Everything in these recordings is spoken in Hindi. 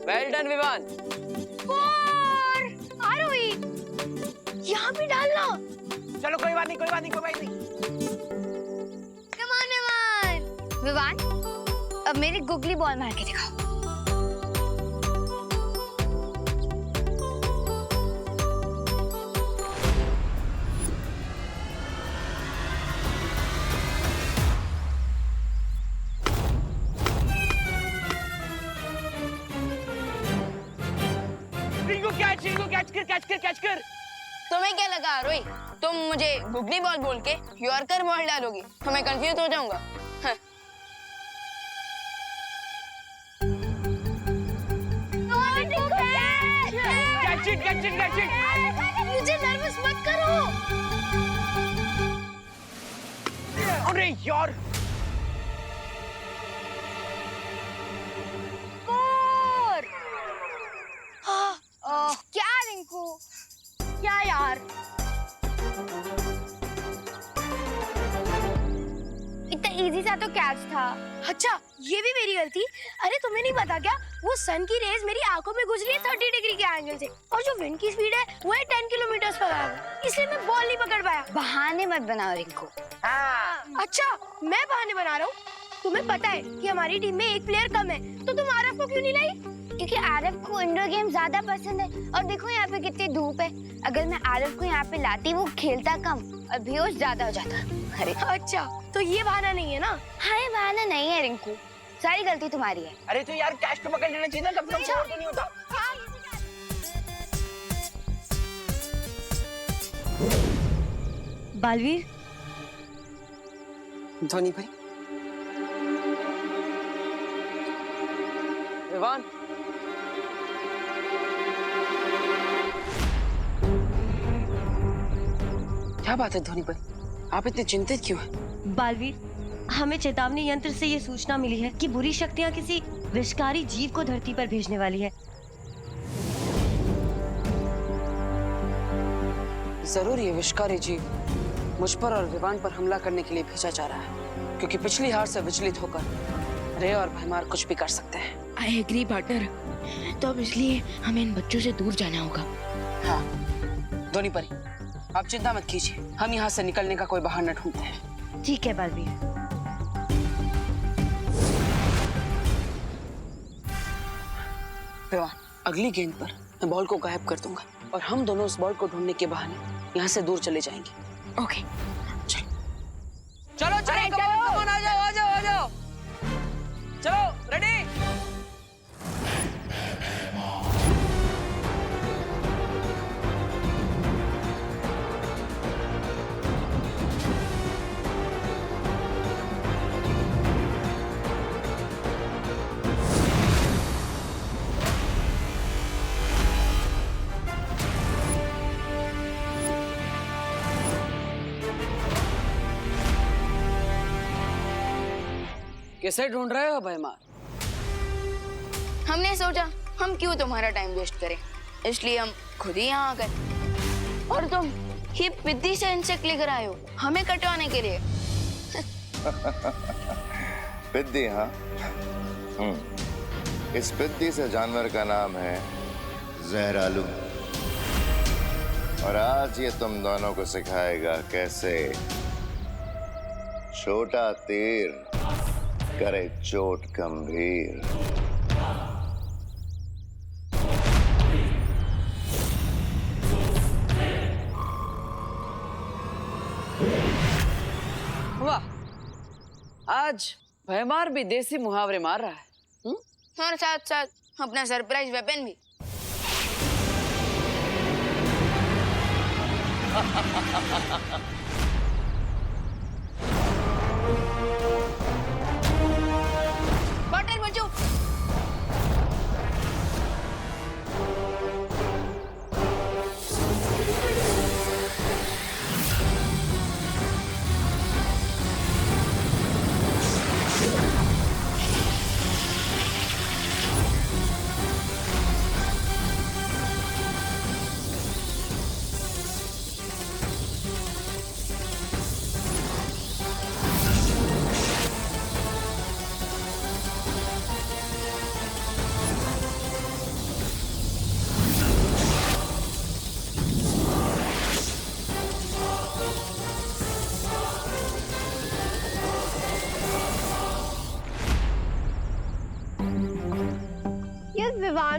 Well done Vivaan. आरोही, यहाँ भी डालना। चलो कोई बात नहीं, कोई बात नहीं, कोई बात नहीं। Come on, Vivaan. विवान, अब मेरी गुगली बॉल मार के दिखाओ। कैच कर। तुम्हें क्या लगा रोई, तुम मुझे गुगली बॉल बोल के यॉर्कर बॉल डालोगी तो मैं कंफ्यूज हो जाऊंगा। Catch it. मुझे नर्वस मत करो। अरे यार, क्या रिंकू, क्या यार, इतना इजी सा तो कैच था। अच्छा, ये भी मेरी गलती। अरे तुम्हें नहीं पता क्या, वो सन की रेज मेरी आंखों में गुजरी है 30 डिग्री के एंगल से, और जो विंड की स्पीड है वो है 10 किलोमीटर पर आवर, इसलिए मैं बॉल नहीं पकड़ पाया। बहाने मत बनाओ रिंकू। अच्छा, मैं बहाने बना रहा हूँ? तुम्हें पता है कि हमारी टीम में एक प्लेयर कम है, तो तुम आरव को क्यों नहीं लाई? क्योंकि आरव को इंडोर गेम ज्यादा पसंद है, और देखो यहाँ पे कितनी धूप है। अगर मैं आरव को यहाँ पे लाती, वो खेलता कम और बेहोश ज्यादा हो जाता। अरे अच्छा, तो ये बहाना नहीं है ना? हाँ, ये बहाना नहीं है रिंकू, सारी गलती तुम्हारी है। अरे तो यार कैच तो पकड़ लेना चाहिए ना, कब तक अच्छा। नहीं होता। बालवीर, धोनी भाई, विवान, क्या बात है धोनी भाई, आप इतने चिंतित क्यों हैं? बालवीर, हमें चेतावनी यंत्र से ये सूचना मिली है कि बुरी शक्तियाँ किसी विषकारी जीव को धरती पर भेजने वाली है। जरूर ये विषकारी जीव मुझ पर और विवान पर हमला करने के लिए भेजा जा रहा है, क्योंकि पिछली हार से विचलित होकर रे और भैमार कुछ भी कर सकते हैं। आई एग्री पार्टनर, तो अब इसलिए हमें इन बच्चों से दूर जाना होगा। हाँ धोनी परी, आप चिंता मत कीजिए, हम यहाँ से निकलने का कोई बहाना ढूंढते हैं। ठीक है बालवीर। विवान, अगली गेंद पर मैं बॉल को गायब कर दूंगा और हम दोनों उस बॉल को ढूंढने के बहाने यहाँ से दूर चले जाएंगे। ओके, चलो चलो, कमॉन, आ जाओ। चलो, रेडी। किसे ढूंढ रहे हो भैमार? हमने सोचा हम क्यों तुम्हारा टाइम वेस्ट करें, इसलिए हम खुद ही यहाँ आ गए। और तुम ये पिद्दी से इंसेक्ट लेकर आए हो हमें कटवाने के लिए। पिद्दी? हाँ, इस पिद्दी से जानवर का नाम है जहरालू, और आज ये तुम दोनों को सिखाएगा कैसे छोटा तीर करे चोट गंभीर। वाह, आज भैमार भी देसी मुहावरे मार रहा है। और साथ साथ अपना सरप्राइज वेपन भी। बॉटल बचो।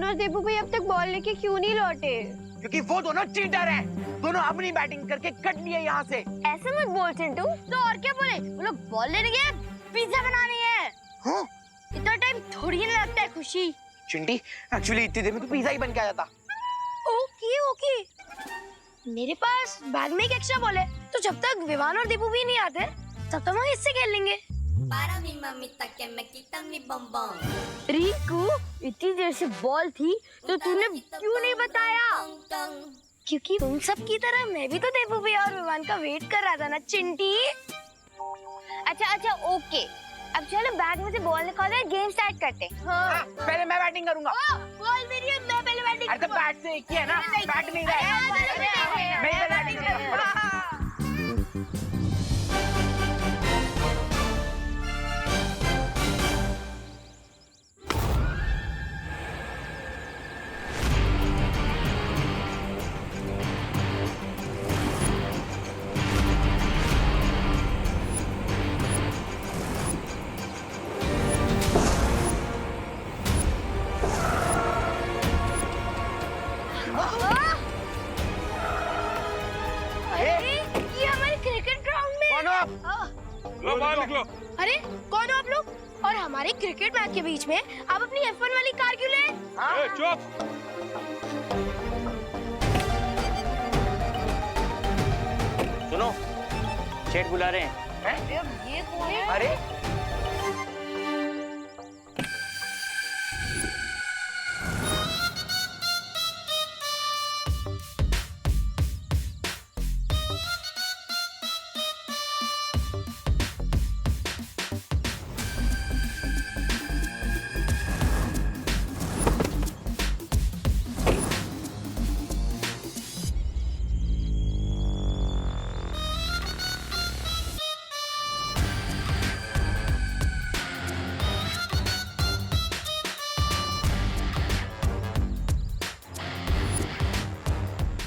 विवान और दीपू भाई अब तक बॉल लेके क्यों नहीं लौटे? क्योंकि वो दोनों चीटर हैं। दोनों अपनी बैटिंग करके कट लिए यहाँ से। ऐसे मत बोल चिंटू। तो और क्या बोले? वो लोग बॉल लेने गए, पिज्जा बनाने गए। हाँ? इतना टाइम थोड़ी ना लगता है खुशी। चिंटी, एक्चुअली इतनी देर में तो पिज्जा ही बन के आ जाता। Okay okay. मेरे पास बैग में एक एक्स्ट्रा बॉल है, तो जब तक विवान और दीपू भी नहीं आते, तब तक हम इससे खेल लेंगे। रिंकू, इतनी देर से बॉल थी, तो तूने क्यों नहीं बताया? क्योंकि तुम सब की तरह मैं भी तो दीपू भैया और विवान का वेट कर रहा था ना चिंटी। अच्छा ओके, अब चलो बैग में से बॉल निकालो और गेम स्टार्ट करते हैं। हाँ, पहले मैं बैटिंग करूंगा। बॉल मेरी है, मैं पहले बैटिंग। अरे तो बैट से एक ही है ना, बैट नहीं रहा। मैं इधर बैटिंग करूंगा। ये हमारे क्रिकेट ग्राउंड में। कौन हो आप? लो बाहर निकलो। अरे कौन हो आप लोग? और हमारे क्रिकेट मैच के बीच में आप अपनी F1 वाली कार क्यों ले? ए, चुप। सुनो, सेठ बुला रहे हैं। ये कौन है? अरे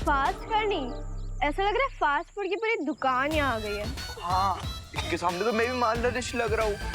फास्ट करनी? ऐसा लग रहा है फास्ट फूड की पूरी दुकान यहाँ आ गई है। हाँ, इसके सामने तो मैं भी मालनरिश लग रहा हूँ।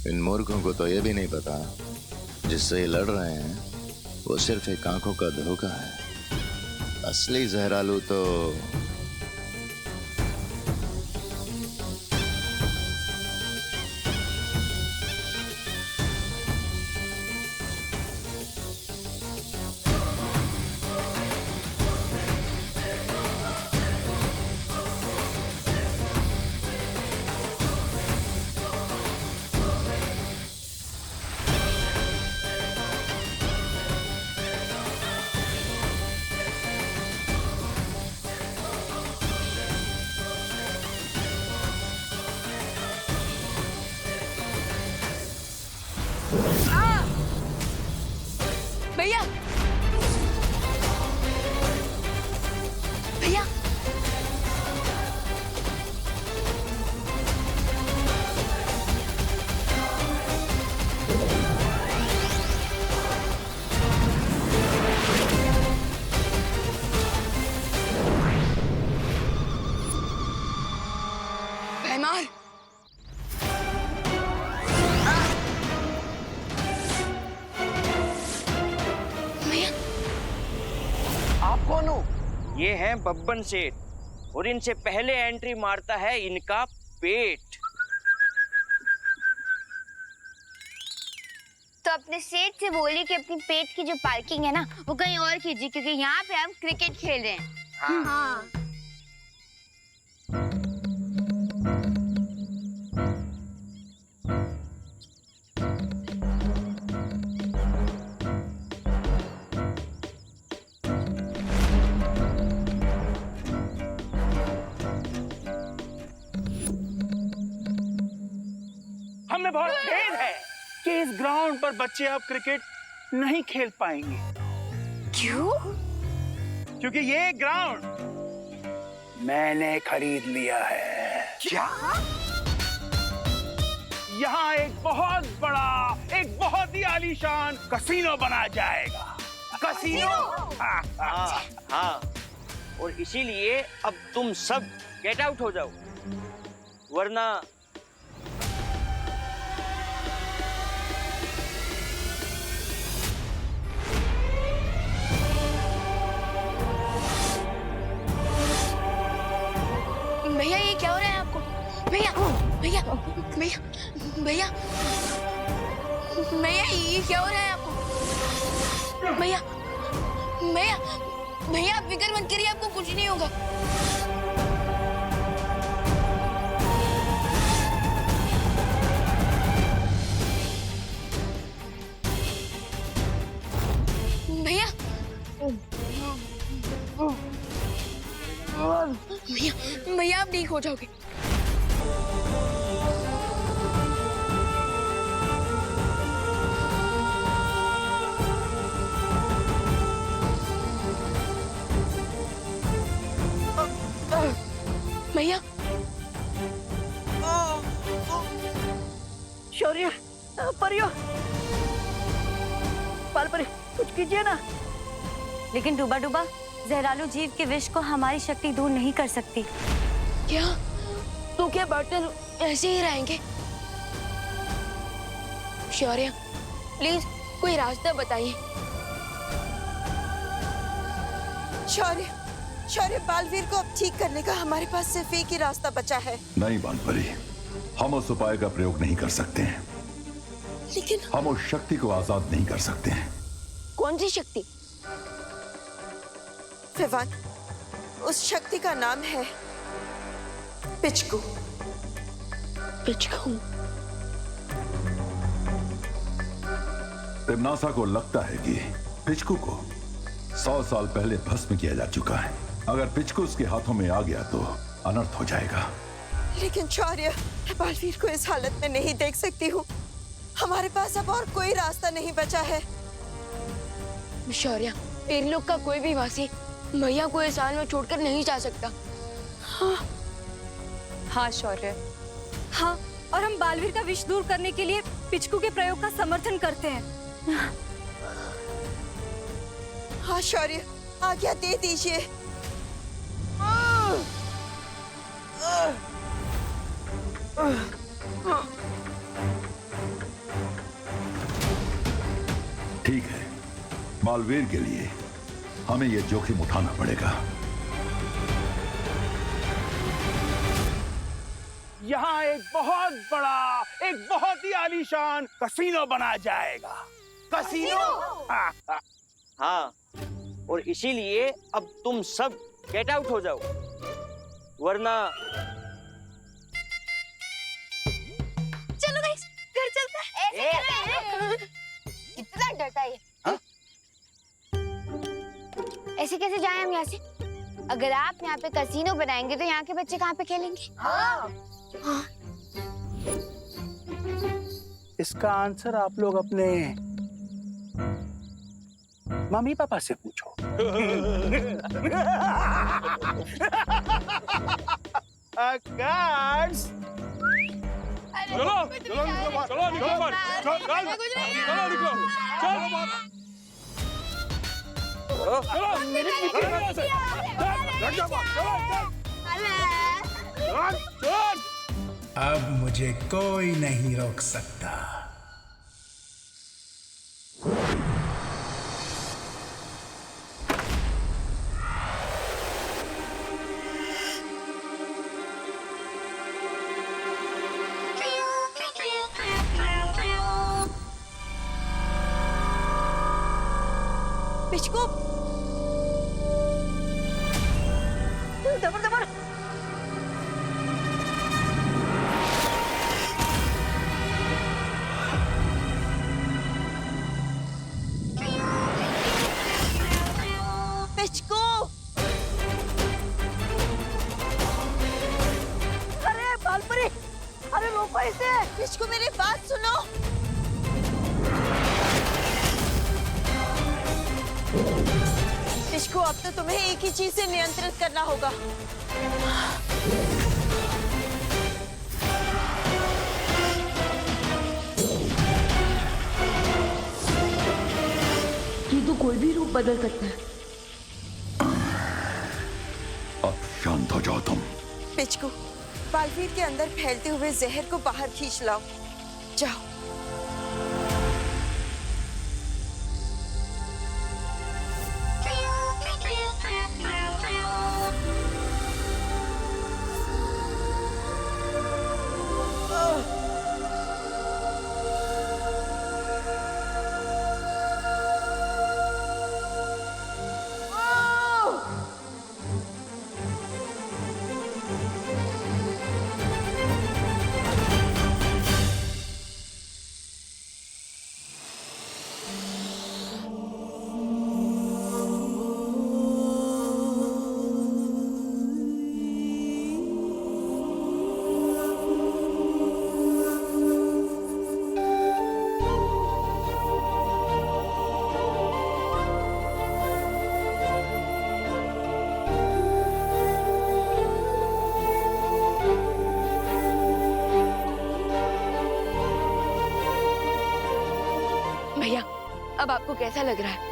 इन मूर्खों को तो ये भी नहीं पता जिससे ये लड़ रहे हैं वो सिर्फ एक आंखों का धोखा है। असली जहरालू तो भैया भैया भैमार, आप कौन हो? ये हैं बब्बन सेठ और इनसे पहले एंट्री मारता है इनका पेट। तो अपने सेठ से बोलिए कि अपनी पेट की जो पार्किंग है ना वो कहीं और कीजिए, क्योंकि यहाँ पे हम क्रिकेट खेल रहे हैं। हाँ में बहुत खेद है कि इस ग्राउंड पर बच्चे अब क्रिकेट नहीं खेल पाएंगे। क्यों? क्योंकि ये ग्राउंड मैंने खरीद लिया है। क्या? यहाँ एक बहुत बड़ा, एक बहुत ही आलीशान कसीनो बना जाएगा। कसीनो? हाँ, और इसीलिए अब तुम सब गेट आउट हो जाओ, वरना भैया ये क्या हो रहा है आपको? भैया भैया भैया भैया भैया ये क्या हो रहा है आपको? भैया भैया भैया आप फिक्र मत करिए, आपको कुछ नहीं होगा। भैया भैया भैया आप ठीक हो जाओगे। भैया शौर्य, परियो, पालपरी, कुछ कीजिए ना। लेकिन डूबा डूबा, जहरालू जीव के विष को हमारी शक्ति दूर नहीं कर सकती। क्या? तो क्या बर्तन ऐसे ही रहेंगे? शौर्य प्लीज कोई रास्ता बताइए। शौर्य, शौर्य, बालवीर को अब ठीक करने का हमारे पास सिर्फ एक ही रास्ता बचा है। नहीं बालपरी, हम उस उपाय का प्रयोग नहीं कर सकते हैं। लेकिन हम उस शक्ति को आजाद नहीं कर सकते हैं। कौन सी शक्ति? विवान, उस शक्ति का नाम है पिचकू। पिचकू? तिम्नासा को लगता है कि पिचकू को 100 साल पहले भस्म किया जा चुका है। अगर पिचकू उसके हाथों में आ गया तो अनर्थ हो जाएगा। लेकिन शौर्य, मैं बालवीर को इस हालत में नहीं देख सकती हूँ। हमारे पास अब और कोई रास्ता नहीं बचा है। शौर्य, इन लोग का कोई भी वासी भैया को इस हाल में छोड़कर नहीं जा सकता। हाँ शौर्य, हाँ, और हम बालवीर का विष दूर करने के लिए पिचकू के प्रयोग का समर्थन करते हैं। हाँ शौर्य, आज्ञा दे दीजिए। ठीक है, बालवीर के लिए हमें यह जोखिम उठाना पड़ेगा। यहाँ एक बहुत बड़ा, एक बहुत ही आलीशान कसीनो बना जाएगा। कसीनो? हाँ, और इसीलिए अब तुम सब गेट आउट हो जाओ, वरना चलो गाइस, घर चलते हैं। इतना डरता है। ऐसे कैसे जाएं हम यहाँ से? अगर आप यहाँ पे कसीनो बनाएंगे तो यहाँ के बच्चे कहाँ पे खेलेंगे? हाँ। इसका आंसर आप लोग अपने मम्मी पापा से पूछो। Guards! चलो चलो निकलो बाहर, चलो निकलो बाहर, चलो निकलो, चलो मेरे पीछे यहाँ से, लग जा बाहर, चल। अब मुझे कोई नहीं रोक सकता। पिचकू, दबर दबर। पिचकू, अरे बालपरी, अरे रोको इसे। पिचकू मेरी बात सुनो। पिचकू अब तो तुम्हें एक ही चीज से नियंत्रित करना होगा। ये तो कोई भी रूप बदल सकता है। अब शांत हो जाओ तुम। पिचकू, बालवीर के अंदर फैलते हुए जहर को बाहर खींच लाओ। जाओ। भैया, अब आपको कैसा लग रहा है?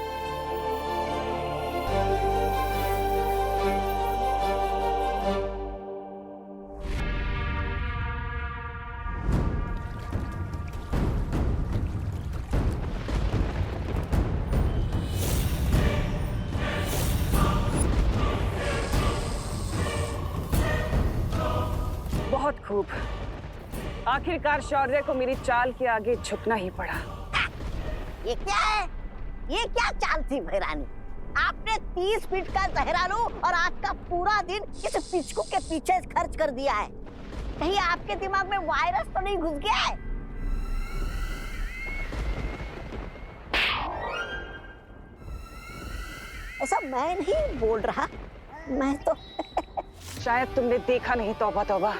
बहुत खूब। आखिरकार शौर्य को मेरी चाल के आगे झुकना ही पड़ा। ये क्या है? ये क्या चाल थी भैरानी? आपने 30 फीट का जहरालू और आज का पूरा दिन इस पिचकू के पीछे खर्च कर दिया है। कहीं आपके दिमाग में वायरस तो नहीं घुस गया है? ऐसा मैं नहीं बोल रहा, मैं तो शायद तुमने देखा नहीं तौबा तौबा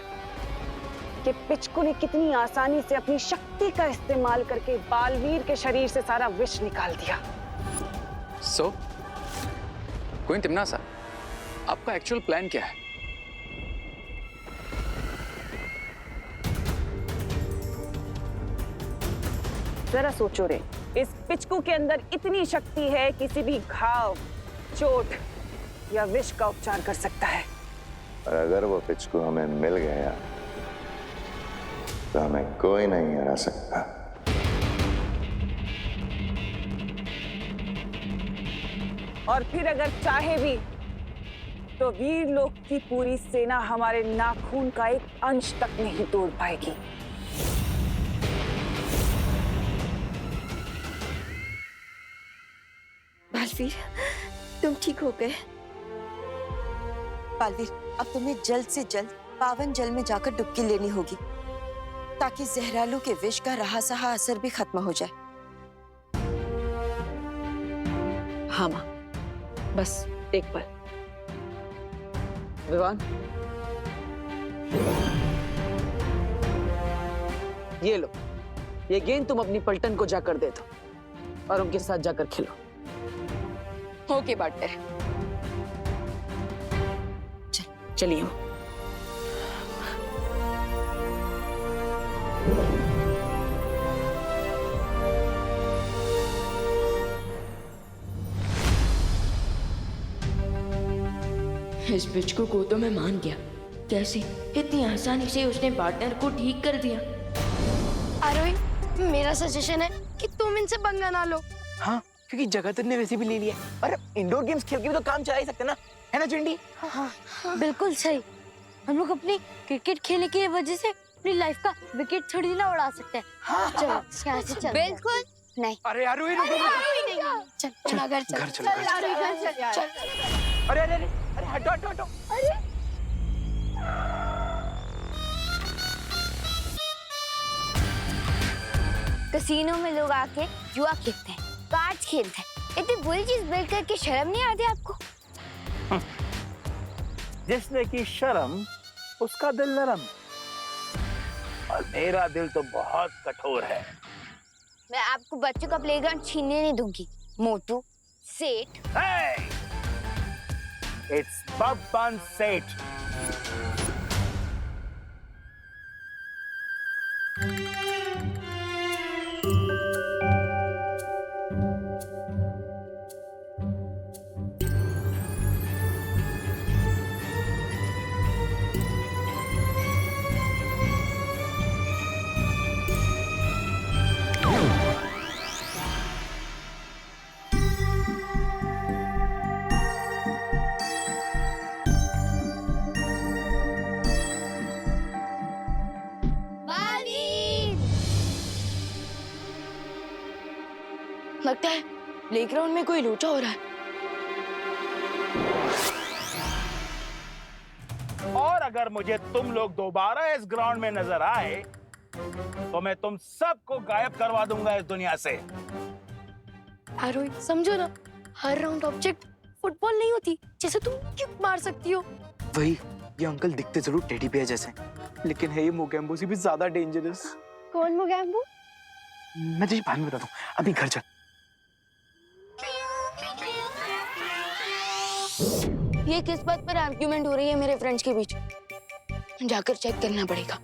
कि पिचकू ने कितनी आसानी से अपनी शक्ति का इस्तेमाल करके बालवीर के शरीर से सारा विष निकाल दिया। सो क्वीन तिम्नासा, आपका एक्चुअल प्लान क्या है? जरा सोचो रे, इस पिचकू के अंदर इतनी शक्ति है किसी भी घाव, चोट या विष का उपचार कर सकता है। और अगर वो पिचकू हमें मिल गया तो हमें कोई नहीं हरा सकता। और फिर अगर चाहे भी तो वीर लोक की पूरी सेना हमारे नाखून का एक अंश तक नहीं तोड़ पाएगी। बालवीर, तुम ठीक हो गए? बालवीर, अब तुम्हें जल्द से जल्द पावन जल में जाकर डुबकी लेनी होगी ताकि जहरालू के विष का रहा सहा असर भी खत्म हो जाए। हाँ माँ, बस एक पल। विवान, ये लो, ये गेंद तुम अपनी पलटन को जाकर दे दो और उनके साथ जाकर खेलो। Okay partner. चलिए। इस पिचकू को तो मैं मान गया। कैसे इतनी आसानी से उसने पार्टनर को ठीक कर दिया। आरोही, मेरा सजेशन है कि तुम इनसे पंगा ना लो। हाँ, क्योंकि जगत ने वैसे भी ले लिया और इंडोर गेम्स खेल के भी तो काम चला ही सकते ना, है ना चिंडी? हाँ, बिल्कुल सही। हम लोग अपनी क्रिकेट खेलने की वजह से अपनी लाइफ का विकेट थोड़ी ना उड़ा सकते हैं। चलो यहाँ से चल। बिल्कुल नहीं। अरे आरोही रुको। चल चल घर चल। घर चलो। अरे अरे अरे अरे हटो हटो हटो। अरे कसीनो में लोग आके जुआ खेलते हैं, कार्ड्स खेलते हैं। इतनी बुरी चीज बिल्ड करके शर्म नहीं आती आपको? जिसने की शर्म उसका दिल नरम, और मेरा दिल तो बहुत कठोर है। मैं आपको बच्चों का प्लेग्राउंड छीनने नहीं दूंगी मोटू सेठ। Hey! It's Babban Seth. लगता है प्लेग्राउंड में कोई लोचा हो रहा है। और अगर मुझे तुम लोग दोबारा इस ग्राउंड में नजर आए तो मैं तुम सबको गायब करवा दूंगा इस दुनिया से। रोहित समझो ना, हर राउंड ऑब्जेक्ट फुटबॉल नहीं होती जैसे तुम किक मार सकती हो। वही, ये अंकल दिखते जरूर टेडी बियर जैसे, लेकिन है ये मोगैम्बो से भी ज्यादा डेंजरस। कौन मोगैम्बो? मैं तुझे बाद में बताता हूँ, अभी घर चल। ये किस बात पर आर्ग्यूमेंट हो रही है मेरे फ्रेंड्स के बीच? जाकर चेक करना पड़ेगा।